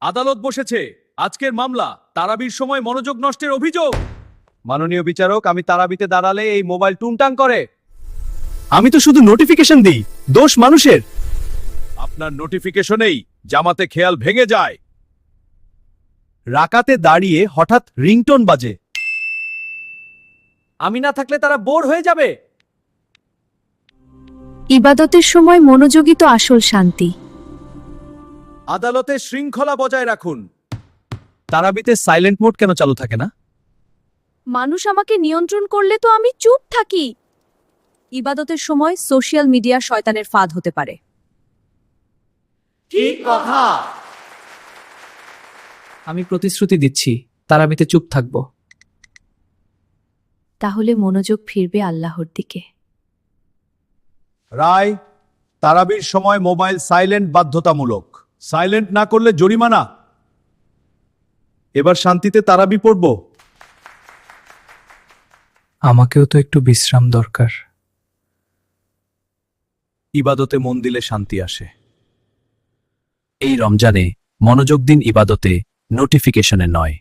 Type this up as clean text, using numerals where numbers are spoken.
আদালত বসেছে। আজকের মামলা তারাবির সময় মনোযোগ নষ্টের অভিযোগ। মাননীয় বিচারক, আমি তারাবিতে দাঁড়ালে এই মোবাইল টুংটাং করে। আমি তো শুধু নোটিফিকেশন দিই, দোষ মানুষের। আপনার নোটিফিকেশনেই জামাতে খেয়াল ভেঙে যায়। রাকাতে দাঁড়িয়ে হঠাৎ রিংটোন বাজে। আমি না থাকলে তারা বোর হয়ে যাবে। ইবাদতের সময় মনোযোগী তো আসল শান্তি। আদালতে শৃঙ্খলা বজায় রাখুন। তারাবিতে সাইলেন্ট মোড কেন চালু থাকে না? মানুষ আমাকে নিয়ন্ত্রণ করলে তো আমি চুপ থাকি। ইবাদতের সময় সোশ্যাল মিডিয়া শয়তানের ফাঁদ হতে পারে। ঠিক কথা। আমি প্রতিশ্রুতি দিচ্ছি, তারাবিতে চুপ থাকব। তাহলে মনোযোগ ফিরবে আল্লাহর দিকে। রায়, তারাবির সময় মোবাইল সাইলেন্ট বাধ্যতামূলক। সাইলেন্ট না করলে জরিমানা। এবার শান্তিতে তারাবি পড়ব। আমাকেও তো একটু বিশ্রাম দরকার। ইবাদতে মন দিলে শান্তি আসে। এই রমজানে মনোযোগ দিন ইবাদতে, নোটিফিকেশনে নয়।